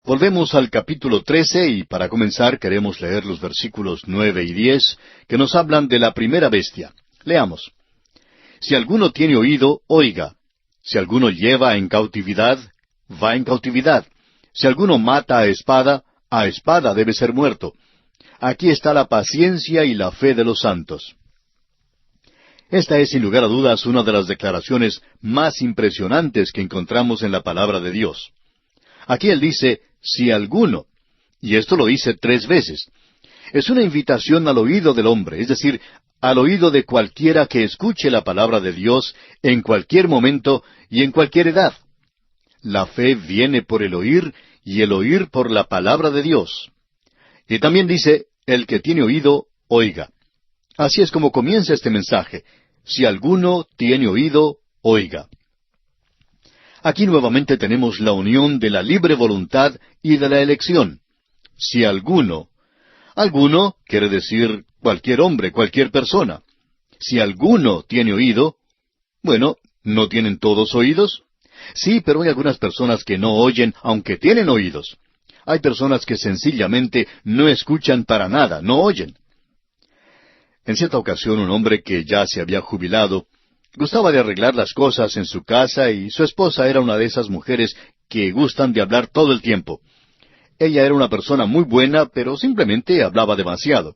Volvemos al capítulo 13 y para comenzar queremos leer los versículos 9 y 10 que nos hablan de la primera bestia. Leamos. Si alguno tiene oído, oiga. Si alguno lleva en cautividad, va en cautividad. Si alguno mata a espada debe ser muerto. Aquí está la paciencia y la fe de los santos. Esta es sin lugar a dudas una de las declaraciones más impresionantes que encontramos en la palabra de Dios. Aquí él dice, si alguno, y esto lo dice 3 veces. Es una invitación al oído del hombre, es decir, al oído de cualquiera que escuche la palabra de Dios en cualquier momento y en cualquier edad. La fe viene por el oír y el oír por la palabra de Dios. Y también dice, el que tiene oído, oiga. Así es como comienza este mensaje. Si alguno tiene oído, oiga. Aquí nuevamente tenemos la unión de la libre voluntad y de la elección. Si alguno. Alguno quiere decir cualquier hombre, cualquier persona. Si alguno tiene oído, bueno, ¿no tienen todos oídos? Sí, pero hay algunas personas que no oyen aunque tienen oídos. Hay personas que sencillamente no escuchan para nada, no oyen. En cierta ocasión un hombre que ya se había jubilado gustaba de arreglar las cosas en su casa y su esposa era una de esas mujeres que gustan de hablar todo el tiempo. Ella era una persona muy buena, pero simplemente hablaba demasiado.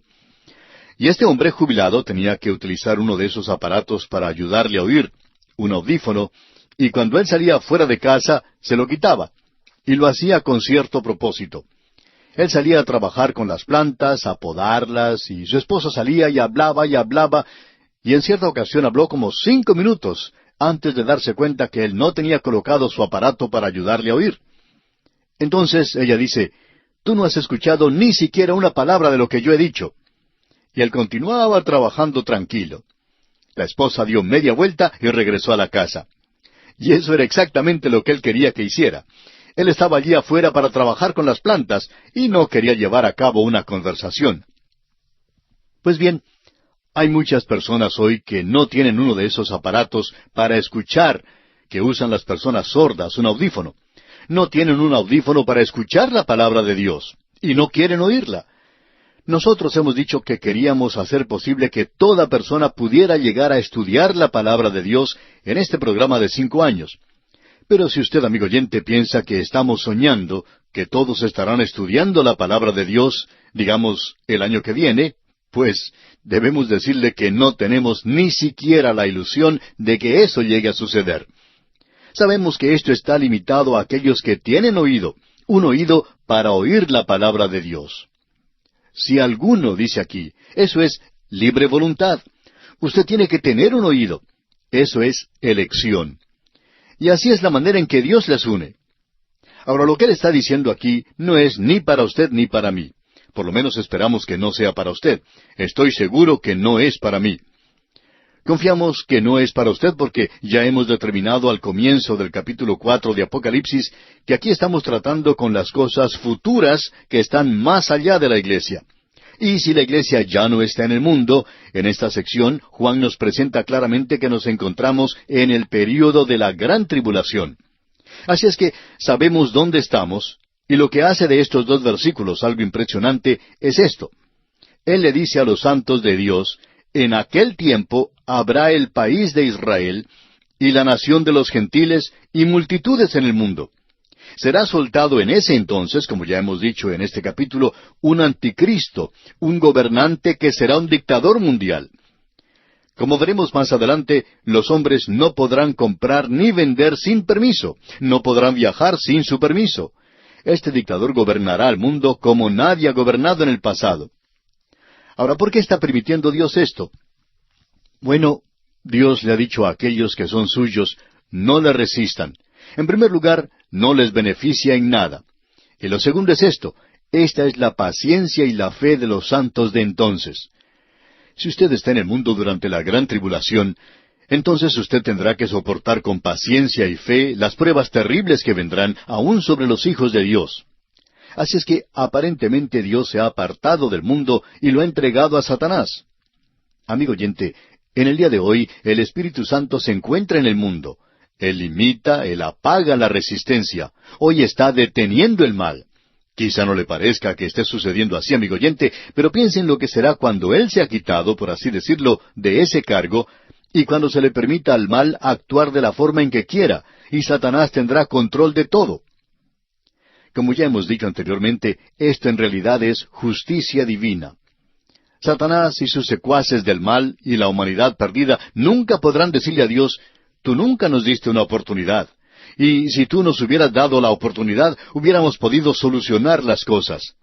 Y este hombre jubilado tenía que utilizar uno de esos aparatos para ayudarle a oír, un audífono, y cuando él salía fuera de casa se lo quitaba, y lo hacía con cierto propósito. Él salía a trabajar con las plantas, a podarlas, y su esposa salía y hablaba, y en cierta ocasión habló como 5 minutos antes de darse cuenta que él no tenía colocado su aparato para ayudarle a oír. Entonces ella dice, «Tú no has escuchado ni siquiera una palabra de lo que yo he dicho». Y él continuaba trabajando tranquilo. La esposa dio media vuelta y regresó a la casa. Y eso era exactamente lo que él quería que hiciera. Él estaba allí afuera para trabajar con las plantas y no quería llevar a cabo una conversación. Pues bien, hay muchas personas hoy que no tienen uno de esos aparatos para escuchar, que usan las personas sordas, un audífono. No tienen un audífono para escuchar la palabra de Dios, y no quieren oírla. Nosotros hemos dicho que queríamos hacer posible que toda persona pudiera llegar a estudiar la palabra de Dios en este programa de 5 años. Pero si usted, amigo oyente, piensa que estamos soñando, que todos estarán estudiando la palabra de Dios, digamos, el año que viene, pues debemos decirle que no tenemos ni siquiera la ilusión de que eso llegue a suceder. Sabemos que esto está limitado a aquellos que tienen oído, un oído para oír la palabra de Dios. Si alguno, dice aquí, eso es libre voluntad. Usted tiene que tener un oído. Eso es elección. Y así es la manera en que Dios les une. Ahora, lo que Él está diciendo aquí no es ni para usted ni para mí. Por lo menos esperamos que no sea para usted. Estoy seguro que no es para mí. Confiamos que no es para usted porque ya hemos determinado al comienzo del capítulo 4 de Apocalipsis que aquí estamos tratando con las cosas futuras que están más allá de la iglesia. Y si la iglesia ya no está en el mundo, en esta sección Juan nos presenta claramente que nos encontramos en el período de la gran tribulación. Así es que sabemos dónde estamos, y lo que hace de estos 2 versículos algo impresionante es esto. Él le dice a los santos de Dios, en aquel tiempo habrá el país de Israel, y la nación de los gentiles, y multitudes en el mundo. Será soltado en ese entonces, como ya hemos dicho en este capítulo, un anticristo, un gobernante que será un dictador mundial. Como veremos más adelante, los hombres no podrán comprar ni vender sin permiso, no podrán viajar sin su permiso. Este dictador gobernará al mundo como nadie ha gobernado en el pasado. Ahora, ¿por qué está permitiendo Dios esto? Bueno, Dios le ha dicho a aquellos que son suyos, no le resistan. En primer lugar, no les beneficia en nada. Y lo segundo es esto, esta es la paciencia y la fe de los santos de entonces. Si usted está en el mundo durante la gran tribulación, entonces usted tendrá que soportar con paciencia y fe las pruebas terribles que vendrán aún sobre los hijos de Dios. Así es que aparentemente Dios se ha apartado del mundo y lo ha entregado a Satanás. Amigo oyente, en el día de hoy el Espíritu Santo se encuentra en el mundo. Él limita, Él apaga la resistencia. Hoy está deteniendo el mal. Quizá no le parezca que esté sucediendo así, amigo oyente, pero piense en lo que será cuando Él sea quitado, por así decirlo, de ese cargo, y cuando se le permita al mal actuar de la forma en que quiera, y Satanás tendrá control de todo. Como ya hemos dicho anteriormente, esto en realidad es justicia divina. Satanás y sus secuaces del mal y la humanidad perdida nunca podrán decirle a Dios: tú nunca nos diste una oportunidad. Y si tú nos hubieras dado la oportunidad, hubiéramos podido solucionar las cosas.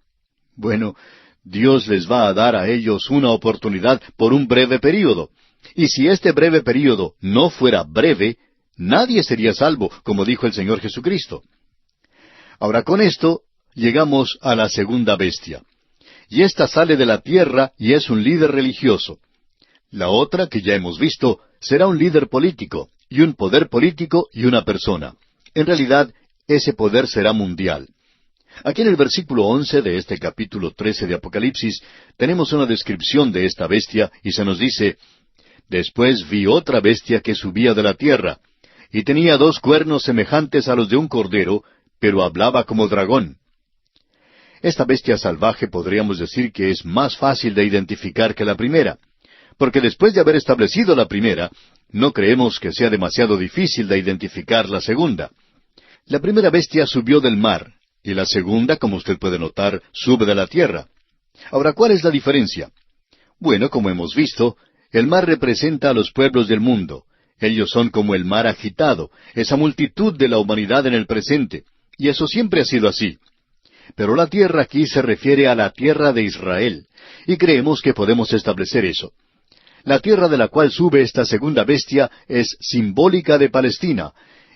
Bueno, Dios les va a dar a ellos una oportunidad por un breve período. Y si este breve período no fuera breve, nadie sería salvo, como dijo el Señor Jesucristo. Ahora con esto llegamos a la segunda bestia. Y ésta sale de la tierra y es un líder religioso. La otra, que ya hemos visto, será un líder político, y un poder político y una persona. En realidad, ese poder será mundial. Aquí en el versículo 11 de este capítulo 13 de Apocalipsis, tenemos una descripción de esta bestia, y se nos dice: después vi otra bestia que subía de la tierra, y tenía 2 cuernos semejantes a los de un cordero, pero hablaba como dragón. Esta bestia salvaje podríamos decir que es más fácil de identificar que la primera, porque después de haber establecido la primera, no creemos que sea demasiado difícil de identificar la segunda. La primera bestia subió del mar, y la segunda, como usted puede notar, sube de la tierra. Ahora, ¿cuál es la diferencia? Bueno, como hemos visto, el mar representa a los pueblos del mundo. Ellos son como el mar agitado, esa multitud de la humanidad en el presente, y eso siempre ha sido así. Pero la tierra aquí se refiere a la tierra de Israel, y creemos que podemos establecer eso. La tierra de la cual sube esta segunda bestia es simbólica de Palestina,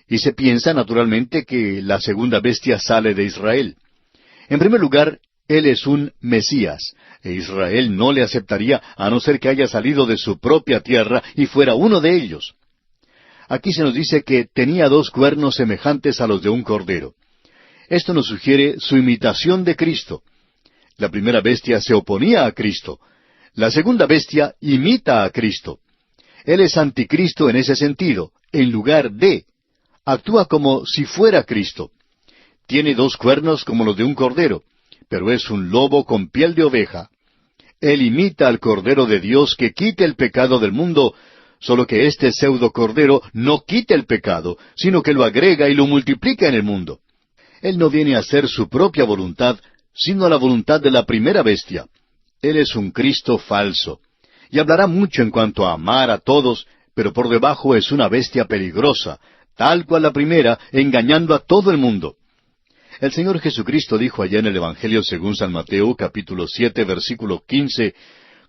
y se piensa naturalmente que la segunda bestia sale de Israel. En primer lugar, él es un Mesías, e Israel no le aceptaría a no ser que haya salido de su propia tierra y fuera uno de ellos. Aquí se nos dice que tenía 2 cuernos semejantes a los de un cordero. Esto nos sugiere su imitación de Cristo. La primera bestia se oponía a Cristo. La segunda bestia imita a Cristo. Él es anticristo en ese sentido, en lugar de. Actúa como si fuera Cristo. Tiene 2 cuernos como los de un cordero, pero es un lobo con piel de oveja. Él imita al Cordero de Dios que quita el pecado del mundo, solo que este pseudo cordero no quita el pecado, sino que lo agrega y lo multiplica en el mundo. Él no viene a hacer su propia voluntad, sino a la voluntad de la primera bestia. Él es un Cristo falso, y hablará mucho en cuanto a amar a todos, pero por debajo es una bestia peligrosa, tal cual la primera, engañando a todo el mundo. El Señor Jesucristo dijo allá en el Evangelio según San Mateo, capítulo 7, versículo 15,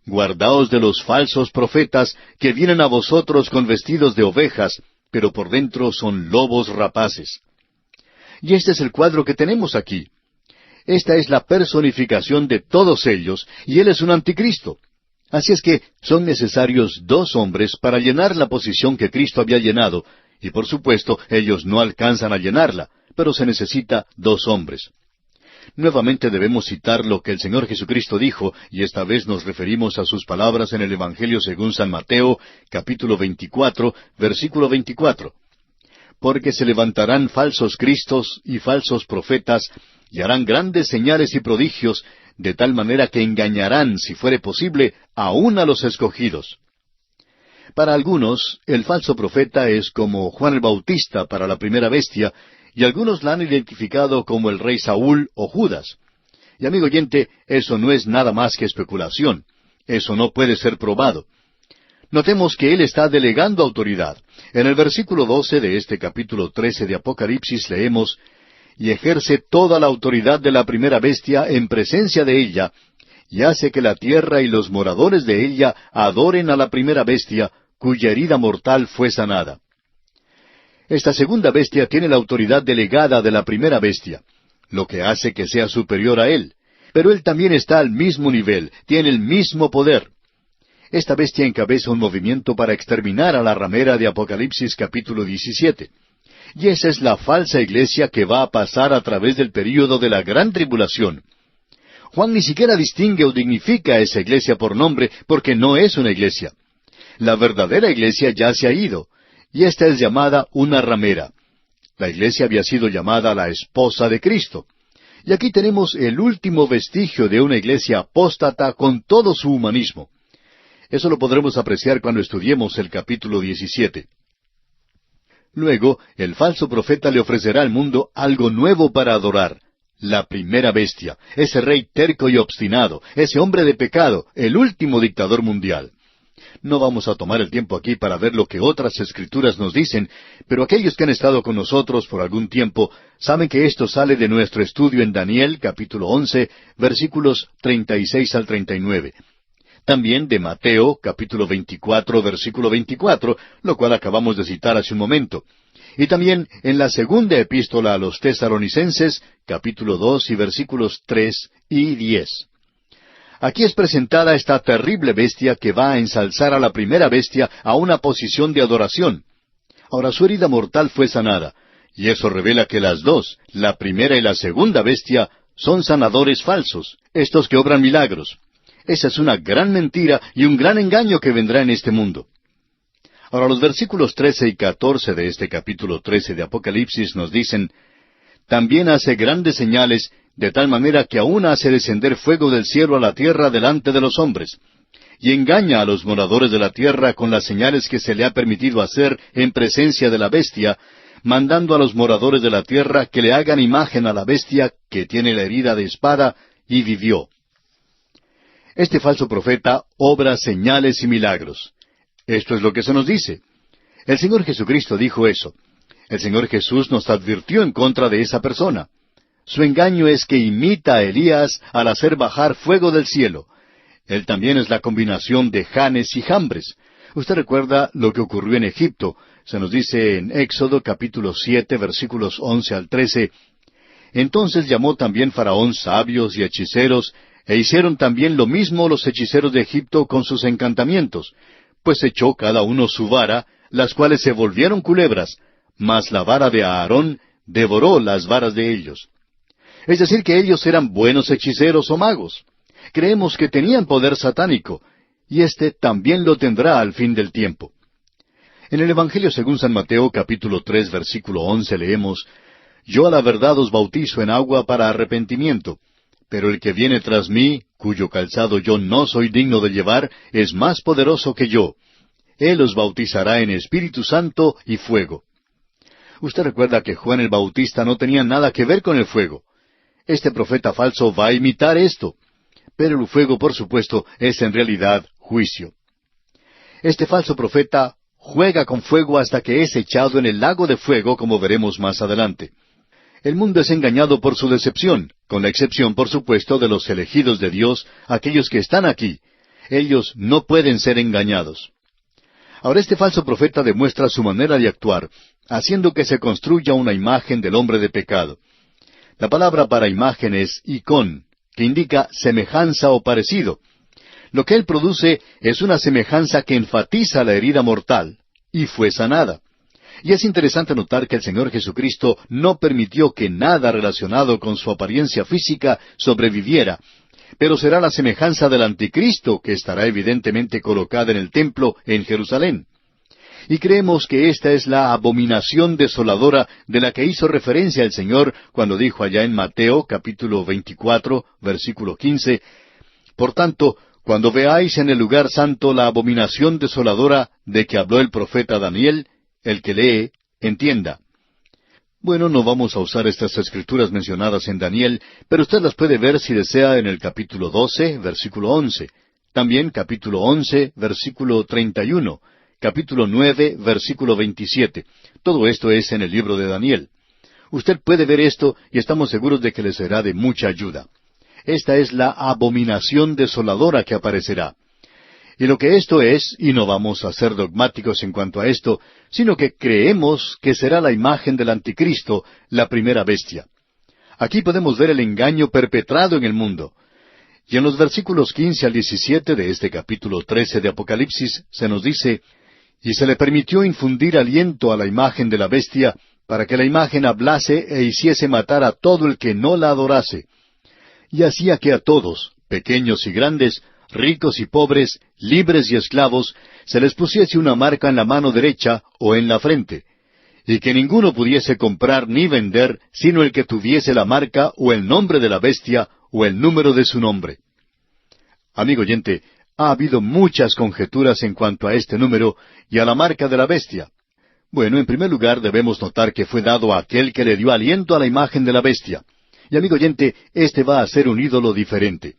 «Guardaos de los falsos profetas que vienen a vosotros con vestidos de ovejas, pero por dentro son lobos rapaces». Y este es el cuadro que tenemos aquí. Esta es la personificación de todos ellos, y Él es un anticristo. Así es que son necesarios 2 hombres para llenar la posición que Cristo había llenado, y por supuesto ellos no alcanzan a llenarla, pero se necesita 2 hombres. Nuevamente debemos citar lo que el Señor Jesucristo dijo, y esta vez nos referimos a sus palabras en el Evangelio según San Mateo, capítulo 24, versículo 24. Porque se levantarán falsos cristos y falsos profetas, y harán grandes señales y prodigios, de tal manera que engañarán, si fuere posible, aun a los escogidos. Para algunos, el falso profeta es como Juan el Bautista para la primera bestia, y algunos la han identificado como el rey Saúl o Judas. Y amigo oyente, eso no es nada más que especulación. Eso no puede ser probado. Notemos que él está delegando autoridad. En el versículo 12 de este capítulo 13 de Apocalipsis leemos: «Y ejerce toda la autoridad de la primera bestia en presencia de ella, y hace que la tierra y los moradores de ella adoren a la primera bestia, cuya herida mortal fue sanada». Esta segunda bestia tiene la autoridad delegada de la primera bestia, lo que hace que sea superior a él. Pero él también está al mismo nivel, tiene el mismo poder. Esta bestia encabeza un movimiento para exterminar a la ramera de Apocalipsis capítulo 17. Y esa es la falsa iglesia que va a pasar a través del período de la gran tribulación. Juan ni siquiera distingue o dignifica a esa iglesia por nombre, porque no es una iglesia. La verdadera iglesia ya se ha ido, y esta es llamada una ramera. La iglesia había sido llamada la esposa de Cristo. Y aquí tenemos el último vestigio de una iglesia apóstata con todo su humanismo. Eso lo podremos apreciar cuando estudiemos el capítulo 17. Luego, el falso profeta le ofrecerá al mundo algo nuevo para adorar: la primera bestia, ese rey terco y obstinado, ese hombre de pecado, el último dictador mundial. No vamos a tomar el tiempo aquí para ver lo que otras escrituras nos dicen, pero aquellos que han estado con nosotros por algún tiempo saben que esto sale de nuestro estudio en Daniel, capítulo 11, versículos 36 al 39. También de Mateo, capítulo 24, versículo 24, lo cual acabamos de citar hace un momento. Y también en la segunda epístola a los Tesalonicenses, capítulo 2 y versículos 3 y 10. Aquí es presentada esta terrible bestia que va a ensalzar a la primera bestia a una posición de adoración. Ahora, su herida mortal fue sanada, y eso revela que las dos, la primera y la segunda bestia, son sanadores falsos, estos que obran milagros. Esa es una gran mentira y un gran engaño que vendrá en este mundo. Ahora, los versículos 13 y 14 de este capítulo 13 de Apocalipsis nos dicen: también hace grandes señales, de tal manera que aún hace descender fuego del cielo a la tierra delante de los hombres, y engaña a los moradores de la tierra con las señales que se le ha permitido hacer en presencia de la bestia, mandando a los moradores de la tierra que le hagan imagen a la bestia que tiene la herida de espada y vivió. Este falso profeta obra señales y milagros. Esto es lo que se nos dice. El Señor Jesucristo dijo eso. El Señor Jesús nos advirtió en contra de esa persona. Su engaño es que imita a Elías al hacer bajar fuego del cielo. Él también es la combinación de Janes y Jambres. Usted recuerda lo que ocurrió en Egipto. Se nos dice en Éxodo capítulo 7, versículos 11 al 13. Entonces llamó también Faraón sabios y hechiceros, e hicieron también lo mismo los hechiceros de Egipto con sus encantamientos, pues echó cada uno su vara, las cuales se volvieron culebras, mas la vara de Aarón devoró las varas de ellos. Es decir, que ellos eran buenos hechiceros o magos. Creemos que tenían poder satánico, y éste también lo tendrá al fin del tiempo. En el Evangelio según San Mateo, capítulo 3, versículo 11, leemos: Yo a la verdad os bautizo en agua para arrepentimiento, pero el que viene tras mí, cuyo calzado yo no soy digno de llevar, es más poderoso que yo. Él os bautizará en Espíritu Santo y fuego. Usted recuerda que Juan el Bautista no tenía nada que ver con el fuego. Este profeta falso va a imitar esto. Pero el fuego, por supuesto, es en realidad juicio. Este falso profeta juega con fuego hasta que es echado en el lago de fuego, como veremos más adelante. El mundo es engañado por su decepción, con la excepción, por supuesto, de los elegidos de Dios, aquellos que están aquí. Ellos no pueden ser engañados. Ahora, este falso profeta demuestra su manera de actuar, haciendo que se construya una imagen del hombre de pecado. La palabra para imagen es icón, que indica semejanza o parecido. Lo que él produce es una semejanza que enfatiza la herida mortal, y fue sanada. Y es interesante notar que el Señor Jesucristo no permitió que nada relacionado con su apariencia física sobreviviera, pero será la semejanza del anticristo que estará evidentemente colocada en el templo en Jerusalén. Y creemos que esta es la abominación desoladora de la que hizo referencia el Señor cuando dijo allá en Mateo capítulo 24, versículo 15, Por tanto, cuando veáis en el lugar santo la abominación desoladora de que habló el profeta Daniel, el que lee, entienda. Bueno, no vamos a usar estas escrituras mencionadas en Daniel, pero usted las puede ver si desea en el capítulo 12, versículo 11, también capítulo 11, versículo 31, capítulo 9, versículo 27. Todo esto es en el libro de Daniel. Usted puede ver esto y estamos seguros de que le será de mucha ayuda. Esta es la abominación desoladora que aparecerá. Y lo que esto es, y no vamos a ser dogmáticos en cuanto a esto, sino que creemos que será la imagen del anticristo, la primera bestia. Aquí podemos ver el engaño perpetrado en el mundo. Y en los versículos 15 al 17 de este capítulo 13 de Apocalipsis se nos dice, Y se le permitió infundir aliento a la imagen de la bestia, para que la imagen hablase e hiciese matar a todo el que no la adorase. Y hacía que a todos, pequeños y grandes, ricos y pobres, libres y esclavos, se les pusiese una marca en la mano derecha o en la frente, y que ninguno pudiese comprar ni vender, sino el que tuviese la marca o el nombre de la bestia o el número de su nombre. Amigo oyente, ha habido muchas conjeturas en cuanto a este número y a la marca de la bestia. Bueno, en primer lugar debemos notar que fue dado a aquel que le dio aliento a la imagen de la bestia. Y amigo oyente, este va a ser un ídolo diferente.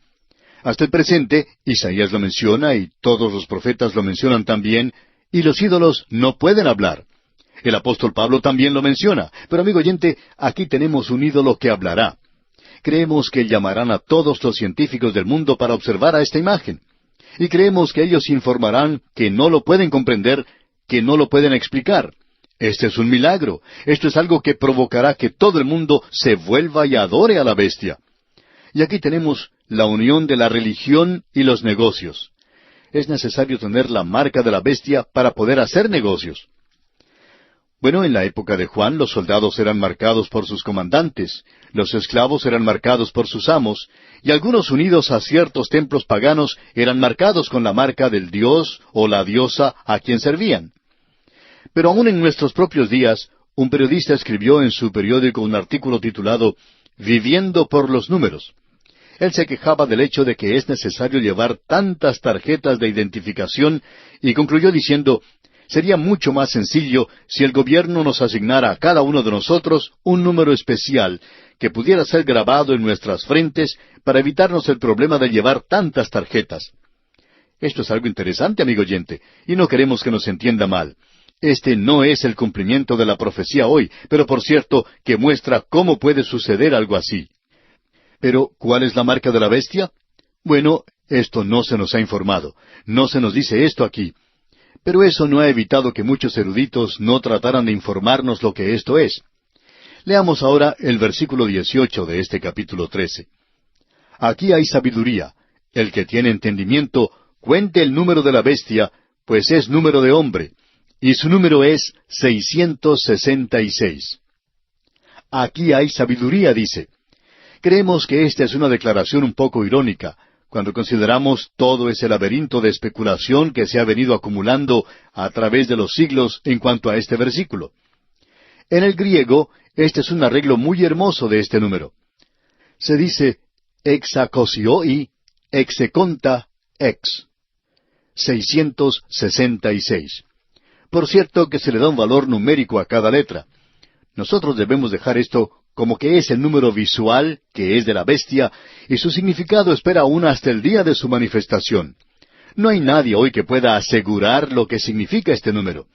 Hasta el presente, Isaías lo menciona y todos los profetas lo mencionan también, y los ídolos no pueden hablar. El apóstol Pablo también lo menciona, pero amigo oyente, aquí tenemos un ídolo que hablará. Creemos que llamarán a todos los científicos del mundo para observar a esta imagen. Y creemos que ellos informarán que no lo pueden comprender, que no lo pueden explicar. Este es un milagro. Esto es algo que provocará que todo el mundo se vuelva y adore a la bestia. Y aquí tenemos la unión de la religión y los negocios. Es necesario tener la marca de la bestia para poder hacer negocios. Bueno, en la época de Juan los soldados eran marcados por sus comandantes, los esclavos eran marcados por sus amos, y algunos unidos a ciertos templos paganos eran marcados con la marca del dios o la diosa a quien servían. Pero aún en nuestros propios días, un periodista escribió en su periódico un artículo titulado «Viviendo por los números». Él se quejaba del hecho de que es necesario llevar tantas tarjetas de identificación y concluyó diciendo, «Sería mucho más sencillo si el gobierno nos asignara a cada uno de nosotros un número especial que pudiera ser grabado en nuestras frentes para evitarnos el problema de llevar tantas tarjetas». Esto es algo interesante, amigo oyente, y no queremos que nos entienda mal. Este no es el cumplimiento de la profecía hoy, pero por cierto que muestra cómo puede suceder algo así. Pero, ¿cuál es la marca de la bestia? Bueno, esto no se nos ha informado. No se nos dice esto aquí. Pero eso no ha evitado que muchos eruditos no trataran de informarnos lo que esto es. Leamos ahora el versículo 18 de este capítulo 13. Aquí hay sabiduría. El que tiene entendimiento, cuente el número de la bestia, pues es número de hombre, y su número es 666. Aquí hay sabiduría, dice. Creemos que esta es una declaración un poco irónica, cuando consideramos todo ese laberinto de especulación que se ha venido acumulando a través de los siglos en cuanto a este versículo. En el griego, este es un arreglo muy hermoso de este número. Se dice hexakosioi, hexekonta, ex. 666. Por cierto que se le da un valor numérico a cada letra. Nosotros debemos dejar esto como que es el número visual, que es de la bestia, y su significado espera aún hasta el día de su manifestación. No hay nadie hoy que pueda asegurar lo que significa este número.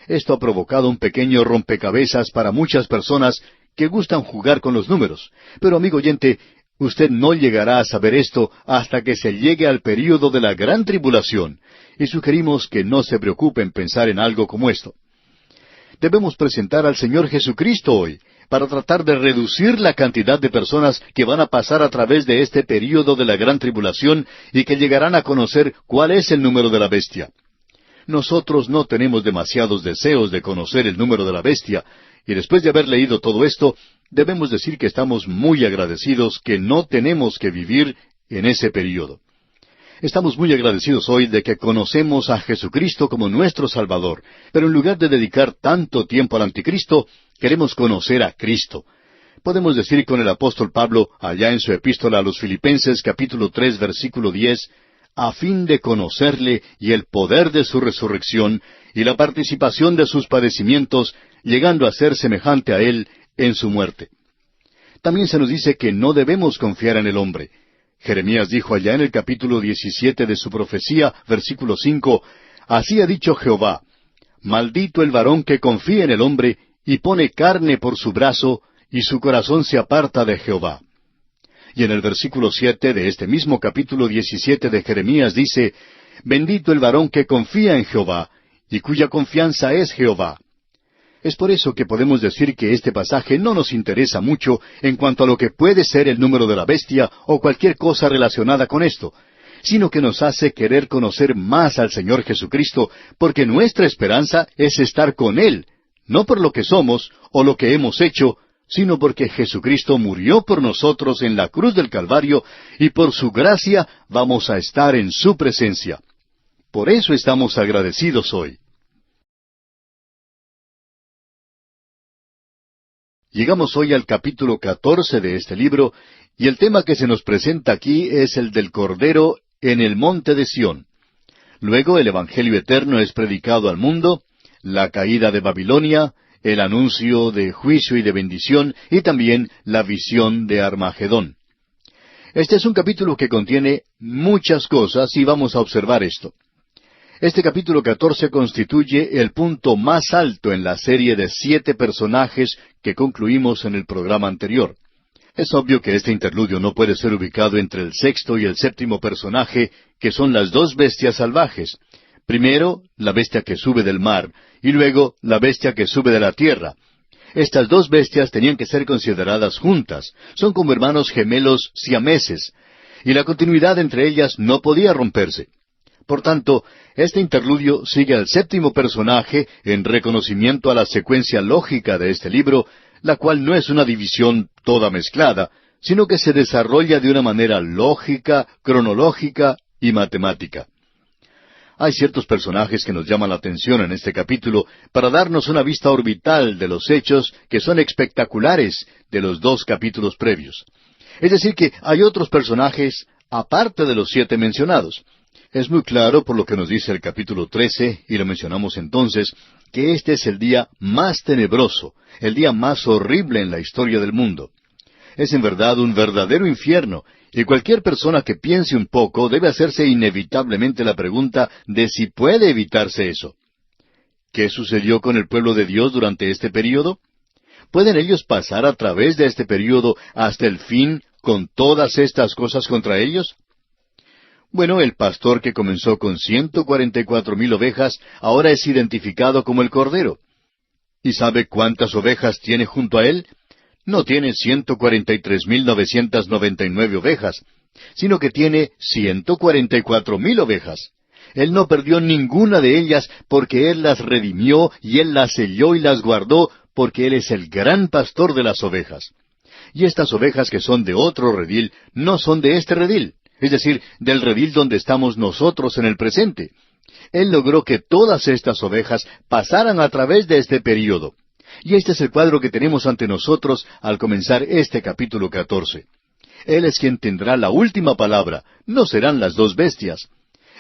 Esto ha provocado un pequeño rompecabezas para muchas personas que gustan jugar con los números. Pero amigo oyente, usted no llegará a saber esto hasta que se llegue al período de la gran tribulación, y sugerimos que no se preocupe en pensar en algo como esto. Debemos presentar al Señor Jesucristo hoy, para tratar de reducir la cantidad de personas que van a pasar a través de este período de la gran tribulación y que llegarán a conocer cuál es el número de la bestia. Nosotros no tenemos demasiados deseos de conocer el número de la bestia, y después de haber leído todo esto, debemos decir que estamos muy agradecidos que no tenemos que vivir en ese período. Estamos muy agradecidos hoy de que conocemos a Jesucristo como nuestro Salvador, pero en lugar de dedicar tanto tiempo al anticristo, queremos conocer a Cristo. Podemos decir con el apóstol Pablo, allá en su epístola a los Filipenses, capítulo 3, versículo 10, a fin de conocerle y el poder de su resurrección y la participación de sus padecimientos, llegando a ser semejante a él en su muerte. También se nos dice que no debemos confiar en el hombre. Jeremías dijo allá en el capítulo 17 de su profecía, versículo 5, así ha dicho Jehová, maldito el varón que confía en el hombre y pone carne por su brazo, y su corazón se aparta de Jehová. Y en el versículo 7 de este mismo capítulo 17 de Jeremías dice, bendito el varón que confía en Jehová, y cuya confianza es Jehová. Es por eso que podemos decir que este pasaje no nos interesa mucho en cuanto a lo que puede ser el número de la bestia o cualquier cosa relacionada con esto, sino que nos hace querer conocer más al Señor Jesucristo, porque nuestra esperanza es estar con Él, no por lo que somos o lo que hemos hecho, sino porque Jesucristo murió por nosotros en la cruz del Calvario y por su gracia vamos a estar en su presencia. Por eso estamos agradecidos hoy. Llegamos hoy al capítulo 14 de este libro, y el tema que se nos presenta aquí es el del Cordero en el monte de Sión. Luego el Evangelio eterno es predicado al mundo, la caída de Babilonia, el anuncio de juicio y de bendición, y también la visión de Armagedón. Este es un capítulo que contiene muchas cosas y vamos a observar esto. Este capítulo 14 constituye el punto más alto en la serie de 7 personajes que concluimos en el programa anterior. Es obvio que este interludio no puede ser ubicado entre el sexto y el séptimo personaje, que son las dos bestias salvajes. Primero, la bestia que sube del mar, y luego la bestia que sube de la tierra. Estas dos bestias tenían que ser consideradas juntas. Son como hermanos gemelos siameses, y la continuidad entre ellas no podía romperse. Por tanto, este interludio sigue al séptimo personaje en reconocimiento a la secuencia lógica de este libro, la cual no es una división toda mezclada, sino que se desarrolla de una manera lógica, cronológica y matemática. Hay ciertos personajes que nos llaman la atención en este capítulo para darnos una vista orbital de los hechos que son espectaculares de los 2 capítulos previos. Es decir, que hay otros personajes aparte de los 7 mencionados. Es muy claro por lo que nos dice el capítulo 13, y lo mencionamos entonces, que este es el día más tenebroso, el día más horrible en la historia del mundo. Es en verdad un verdadero infierno, y cualquier persona que piense un poco debe hacerse inevitablemente la pregunta de si puede evitarse eso. ¿Qué sucedió con el pueblo de Dios durante este período? ¿Pueden ellos pasar a través de este período hasta el fin con todas estas cosas contra ellos? Bueno, el pastor que comenzó con 144,000 ovejas ahora es identificado como el Cordero. ¿Y sabe cuántas ovejas tiene junto a él? No tiene 143,999 ovejas, sino que tiene 144,000 ovejas. Él no perdió ninguna de ellas porque Él las redimió y Él las selló y las guardó porque Él es el gran pastor de las ovejas. Y estas ovejas que son de otro redil no son de este redil, es decir, del redil donde estamos nosotros en el presente. Él logró que todas estas ovejas pasaran a través de este período. Y este es el cuadro que tenemos ante nosotros al comenzar este capítulo 14. Él es quien tendrá la última palabra, no serán las dos bestias.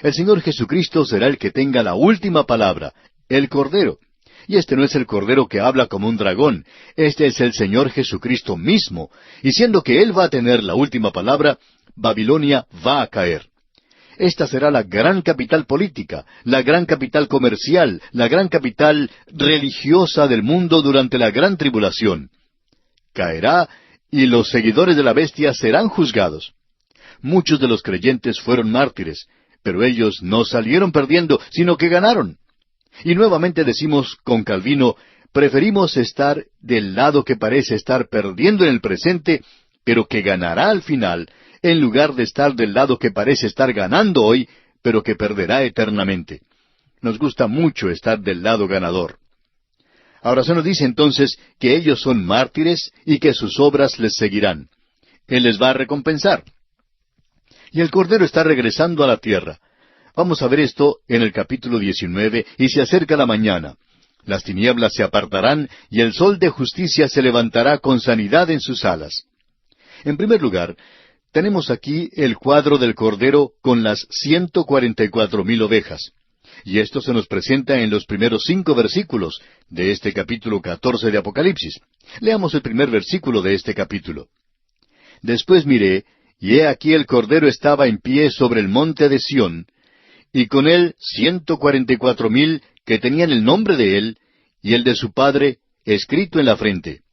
El Señor Jesucristo será el que tenga la última palabra, el Cordero. Y este no es el Cordero que habla como un dragón, este es el Señor Jesucristo mismo. Y siendo que Él va a tener la última palabra, Babilonia va a caer. Esta será la gran capital política, la gran capital comercial, la gran capital religiosa del mundo durante la gran tribulación. Caerá y los seguidores de la bestia serán juzgados. Muchos de los creyentes fueron mártires, pero ellos no salieron perdiendo, sino que ganaron. Y nuevamente decimos con Calvino, preferimos estar del lado que parece estar perdiendo en el presente, pero que ganará al final, en lugar de estar del lado que parece estar ganando hoy, pero que perderá eternamente. Nos gusta mucho estar del lado ganador. Ahora se nos dice entonces que ellos son mártires y que sus obras les seguirán. Él les va a recompensar. Y el Cordero está regresando a la tierra. Vamos a ver esto en el capítulo 19, y se acerca la mañana. Las tinieblas se apartarán, y el sol de justicia se levantará con sanidad en sus alas. En primer lugar, tenemos aquí el cuadro del Cordero con las 144,000 ovejas. Y esto se nos presenta en los primeros 5 versículos de este capítulo 14 de Apocalipsis. Leamos el primer versículo de este capítulo. Después miré, y he aquí el Cordero estaba en pie sobre el monte de Sión, y con él 144,000 que tenían el nombre de él, y el de su padre, escrito en la frente.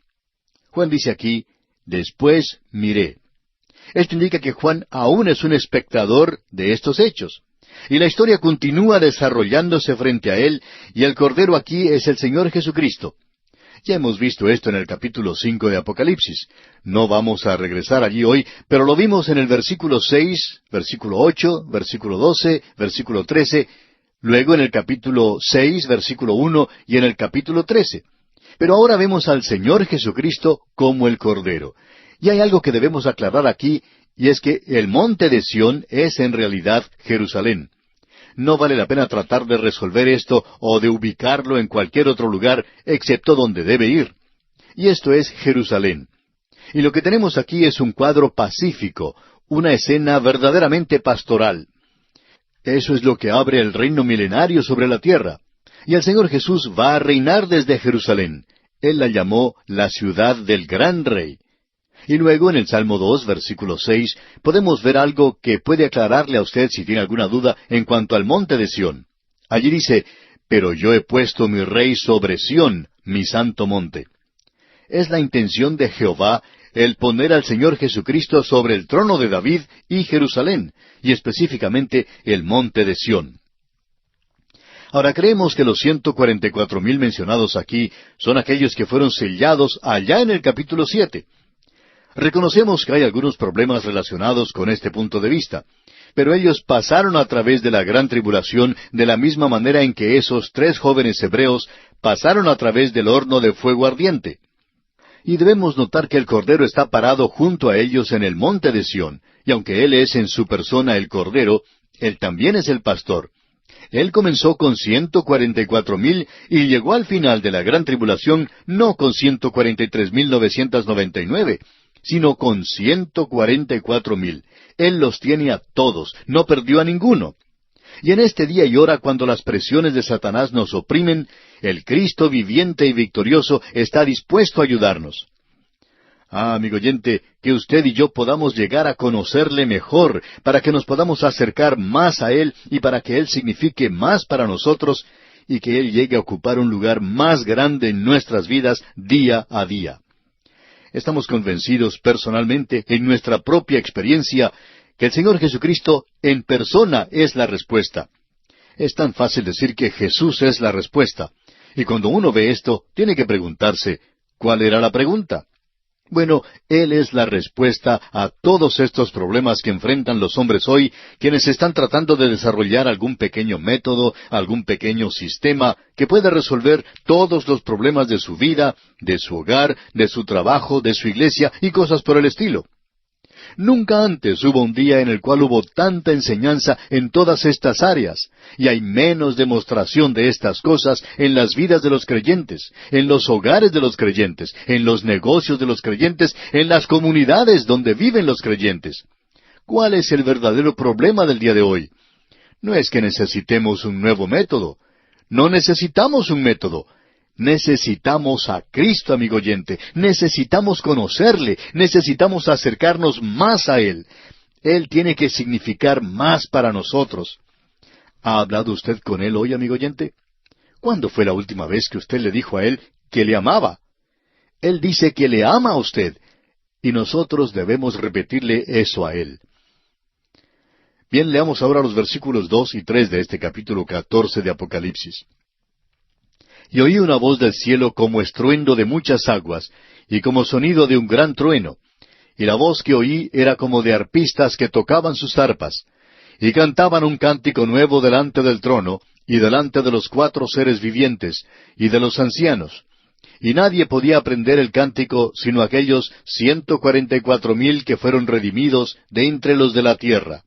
Juan dice aquí, después miré. Esto indica que Juan aún es un espectador de estos hechos. Y la historia continúa desarrollándose frente a él, y el Cordero aquí es el Señor Jesucristo. Ya hemos visto esto en el capítulo 5 de Apocalipsis. No vamos a regresar allí hoy, pero lo vimos en el versículo 6, versículo 8, versículo 12, versículo 13, luego en el capítulo 6, versículo 1, y en el capítulo 13. Pero ahora vemos al Señor Jesucristo como el Cordero. Y hay algo que debemos aclarar aquí, y es que el monte de Sión es en realidad Jerusalén. No vale la pena tratar de resolver esto o de ubicarlo en cualquier otro lugar excepto donde debe ir. y esto es Jerusalén. Y lo que tenemos aquí es un cuadro pacífico, una escena verdaderamente pastoral. Eso es lo que abre el reino milenario sobre la tierra. Y el Señor Jesús va a reinar desde Jerusalén. Él la llamó la ciudad del gran rey. Y luego en el Salmo 2, versículo 6, podemos ver algo que puede aclararle a usted si tiene alguna duda en cuanto al monte de Sión. Allí dice, pero yo he puesto mi rey sobre Sión, mi santo monte. Es la intención de Jehová el poner al Señor Jesucristo sobre el trono de David y Jerusalén, y específicamente el monte de Sión. Ahora creemos que los 144,000 mencionados aquí son aquellos que fueron sellados allá en el capítulo 7. Reconocemos que hay algunos problemas relacionados con este punto de vista, pero ellos pasaron a través de la gran tribulación de la misma manera en que esos 3 jóvenes hebreos pasaron a través del horno de fuego ardiente. Y debemos notar que el Cordero está parado junto a ellos en el monte de Sión, y aunque Él es en su persona el Cordero, Él también es el pastor. Él comenzó con 144,000 y llegó al final de la gran tribulación no con 143,999, sino con 144,000. Él los tiene a todos, no perdió a ninguno. Y en este día y hora, cuando las presiones de Satanás nos oprimen, el Cristo viviente y victorioso está dispuesto a ayudarnos. Amigo oyente, que usted y yo podamos llegar a conocerle mejor, para que nos podamos acercar más a Él y para que Él signifique más para nosotros y que Él llegue a ocupar un lugar más grande en nuestras vidas día a día. Estamos convencidos personalmente, en nuestra propia experiencia, que el Señor Jesucristo en persona es la respuesta. Es tan fácil decir que Jesús es la respuesta. Y cuando uno ve esto, tiene que preguntarse, ¿cuál era la pregunta? Bueno, Él es la respuesta a todos estos problemas que enfrentan los hombres hoy, quienes están tratando de desarrollar algún pequeño método, algún pequeño sistema que pueda resolver todos los problemas de su vida, de su hogar, de su trabajo, de su iglesia y cosas por el estilo. Nunca antes hubo un día en el cual hubo tanta enseñanza en todas estas áreas, y hay menos demostración de estas cosas en las vidas de los creyentes, en los hogares de los creyentes, en los negocios de los creyentes, en las comunidades donde viven los creyentes. ¿Cuál es el verdadero problema del día de hoy? No es que necesitemos un nuevo método. No necesitamos un método. Necesitamos a Cristo, amigo oyente. Necesitamos conocerle. Necesitamos acercarnos más a Él. Él tiene que significar más para nosotros. ¿Ha hablado usted con Él hoy, amigo oyente? ¿Cuándo fue la última vez que usted le dijo a Él que le amaba? Él dice que le ama a usted, y nosotros debemos repetirle eso a Él. Bien, leamos ahora los versículos 2 y 3 de este capítulo 14 de Apocalipsis. Y oí una voz del cielo como estruendo de muchas aguas, y como sonido de un gran trueno. Y la voz que oí era como de arpistas que tocaban sus arpas, y cantaban un cántico nuevo delante del trono, y delante de los 4 seres vivientes, y de los ancianos. Y nadie podía aprender el cántico sino aquellos 144,000 que fueron redimidos de entre los de la tierra.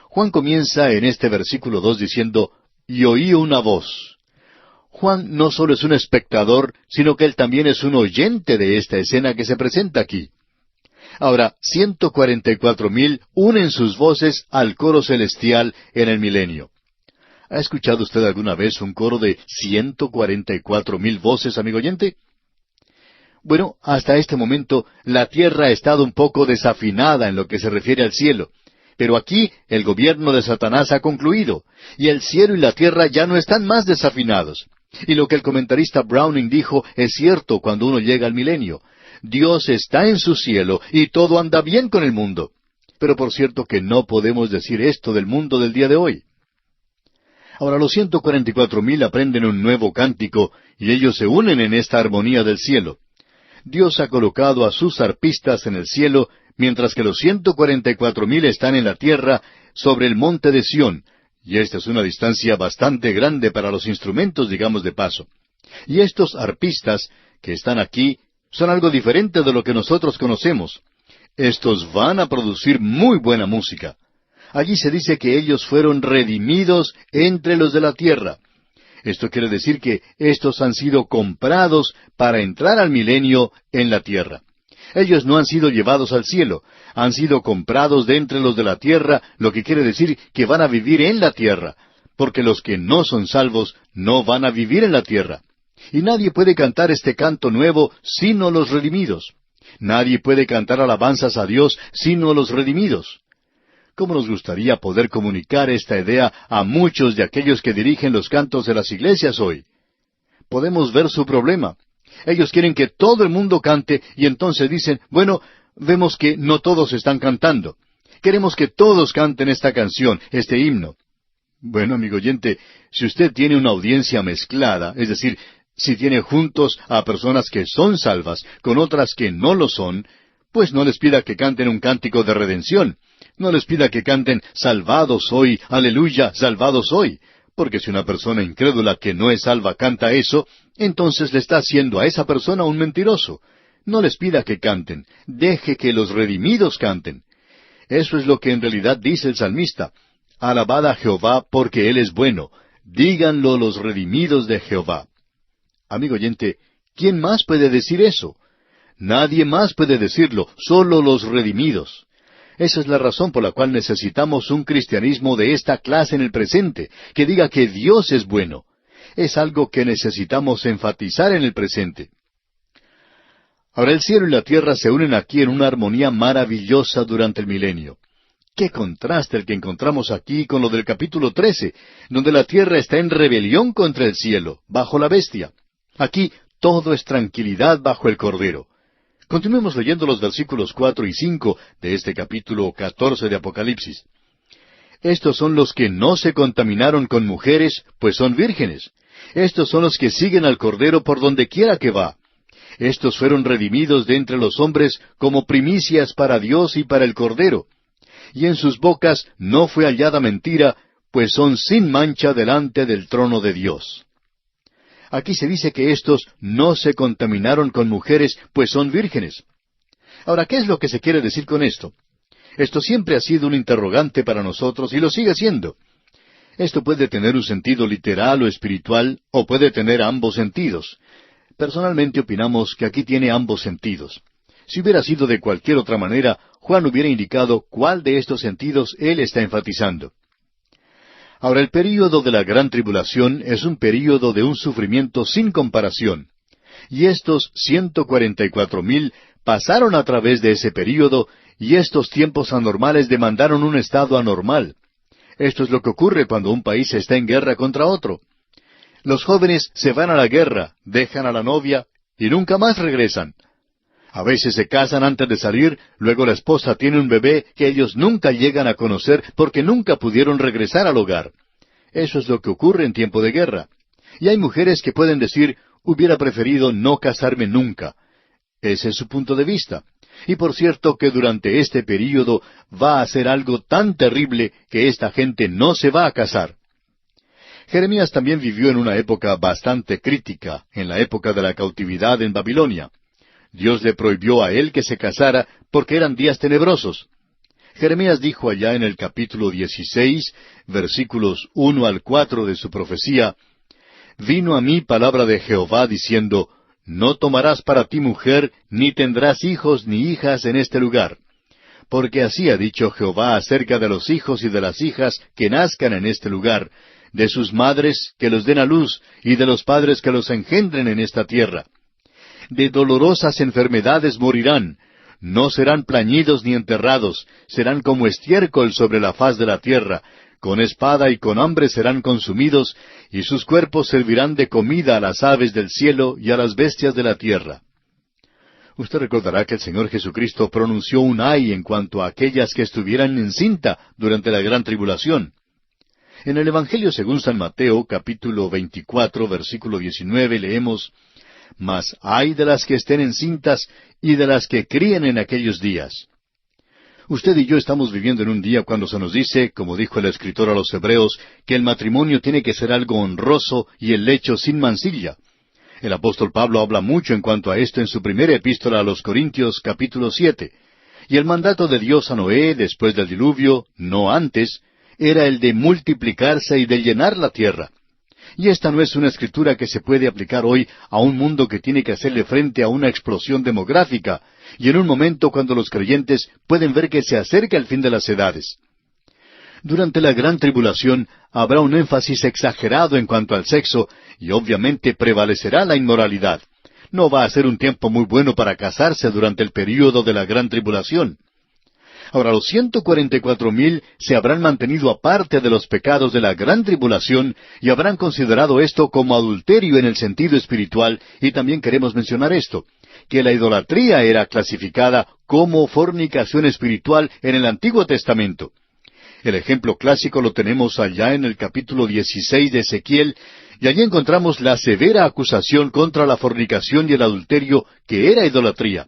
Juan comienza en este versículo 2 diciendo, y oí una voz. Juan no solo es un espectador, sino que él también es un oyente de esta escena que se presenta aquí. Ahora, 144,000 unen sus voces al coro celestial en el milenio. ¿Ha escuchado usted alguna vez un coro de 144,000 voces, amigo oyente? Bueno, hasta este momento la tierra ha estado un poco desafinada en lo que se refiere al cielo. Pero aquí el gobierno de Satanás ha concluido, y el cielo y la tierra ya no están más desafinados. Y lo que el comentarista Browning dijo es cierto cuando uno llega al milenio. Dios está en su cielo y todo anda bien con el mundo. Pero por cierto que no podemos decir esto del mundo del día de hoy. Ahora los 144,000 aprenden un nuevo cántico y ellos se unen en esta armonía del cielo. Dios ha colocado a sus arpistas en el cielo, mientras que los 144,000 están en la tierra sobre el monte de Sión, y esta es una distancia bastante grande para los instrumentos, digamos de paso. Y estos arpistas que están aquí son algo diferente de lo que nosotros conocemos. Estos van a producir muy buena música. Allí se dice que ellos fueron redimidos entre los de la tierra. Esto quiere decir que estos han sido comprados para entrar al milenio en la tierra. Ellos no han sido llevados al cielo, han sido comprados de entre los de la tierra, lo que quiere decir que van a vivir en la tierra, porque los que no son salvos no van a vivir en la tierra. Y nadie puede cantar este canto nuevo sino los redimidos. Nadie puede cantar alabanzas a Dios sino los redimidos. ¿Cómo nos gustaría poder comunicar esta idea a muchos de aquellos que dirigen los cantos de las iglesias hoy? Podemos ver su problema. Ellos quieren que todo el mundo cante y entonces dicen, bueno, vemos que no todos están cantando. Queremos que todos canten esta canción, este himno. Bueno, amigo oyente, si usted tiene una audiencia mezclada, es decir, si tiene juntos a personas que son salvas con otras que no lo son, pues no les pida que canten un cántico de redención. No les pida que canten salvados hoy, aleluya, salvados hoy. Porque si una persona incrédula que no es salva canta eso, entonces le está haciendo a esa persona un mentiroso. No les pida que canten, deje que los redimidos canten. Eso es lo que en realidad dice el salmista. Alabad a Jehová porque Él es bueno. Díganlo los redimidos de Jehová. Amigo oyente, ¿quién más puede decir eso? Nadie más puede decirlo, solo los redimidos. Esa es la razón por la cual necesitamos un cristianismo de esta clase en el presente, que diga que Dios es bueno. Es algo que necesitamos enfatizar en el presente. Ahora el cielo y la tierra se unen aquí en una armonía maravillosa durante el milenio. ¡Qué contraste el que encontramos aquí con lo del capítulo 13, donde la tierra está en rebelión contra el cielo, bajo la bestia! Aquí todo es tranquilidad bajo el Cordero. Continuemos leyendo los versículos 4 y 5 de este capítulo 14 de Apocalipsis. Estos son los que no se contaminaron con mujeres, pues son vírgenes. Estos son los que siguen al Cordero por donde quiera que va. Estos fueron redimidos de entre los hombres como primicias para Dios y para el Cordero. Y en sus bocas no fue hallada mentira, pues son sin mancha delante del trono de Dios. Aquí se dice que estos no se contaminaron con mujeres, pues son vírgenes. Ahora, ¿qué es lo que se quiere decir con esto? Esto siempre ha sido un interrogante para nosotros y lo sigue siendo. Esto puede tener un sentido literal o espiritual, o puede tener ambos sentidos. Personalmente opinamos que aquí tiene ambos sentidos. Si hubiera sido de cualquier otra manera, Juan hubiera indicado cuál de estos sentidos él está enfatizando. Ahora, el período de la gran tribulación es un período de un sufrimiento sin comparación. Y estos 144,000 pasaron a través de ese período, y estos tiempos anormales demandaron un estado anormal. Esto es lo que ocurre cuando un país está en guerra contra otro. Los jóvenes se van a la guerra, dejan a la novia, y nunca más regresan. A veces se casan antes de salir, luego la esposa tiene un bebé que ellos nunca llegan a conocer porque nunca pudieron regresar al hogar. Eso es lo que ocurre en tiempo de guerra. Y hay mujeres que pueden decir, hubiera preferido no casarme nunca. Ese es su punto de vista. Y por cierto que durante este período va a ser algo tan terrible que esta gente no se va a casar. Jeremías también vivió en una época bastante crítica, en la época de la cautividad en Babilonia. Dios le prohibió a él que se casara porque eran días tenebrosos. Jeremías dijo allá en el capítulo 16, versículos 1 al 4 de su profecía, «Vino a mí palabra de Jehová diciendo, No tomarás para ti mujer, ni tendrás hijos ni hijas en este lugar. Porque así ha dicho Jehová acerca de los hijos y de las hijas que nazcan en este lugar, de sus madres que los den a luz, y de los padres que los engendren en esta tierra. De dolorosas enfermedades morirán, no serán plañidos ni enterrados, serán como estiércol sobre la faz de la tierra, con espada y con hambre serán consumidos, y sus cuerpos servirán de comida a las aves del cielo y a las bestias de la tierra». Usted recordará que el Señor Jesucristo pronunció un ay en cuanto a aquellas que estuvieran encinta durante la gran tribulación. En el Evangelio según San Mateo, capítulo 24, versículo 19, leemos, «Mas ay de las que estén encintas y de las que críen en aquellos días». Usted y yo estamos viviendo en un día cuando se nos dice, como dijo el escritor a los Hebreos, que el matrimonio tiene que ser algo honroso y el lecho sin mancilla. El apóstol Pablo habla mucho en cuanto a esto en su primera epístola a los Corintios, capítulo 7. Y el mandato de Dios a Noé, después del diluvio, no antes, era el de multiplicarse y de llenar la tierra. Y esta no es una escritura que se puede aplicar hoy a un mundo que tiene que hacerle frente a una explosión demográfica, y en un momento cuando los creyentes pueden ver que se acerca el fin de las edades. Durante la gran tribulación habrá un énfasis exagerado en cuanto al sexo, y obviamente prevalecerá la inmoralidad. No va a ser un tiempo muy bueno para casarse durante el período de la gran tribulación. Ahora, los 144,000 se habrán mantenido aparte de los pecados de la gran tribulación y habrán considerado esto como adulterio en el sentido espiritual, y también queremos mencionar esto, que la idolatría era clasificada como fornicación espiritual en el Antiguo Testamento. El ejemplo clásico lo tenemos allá en el capítulo 16 de Ezequiel, y allí encontramos la severa acusación contra la fornicación y el adulterio que era idolatría.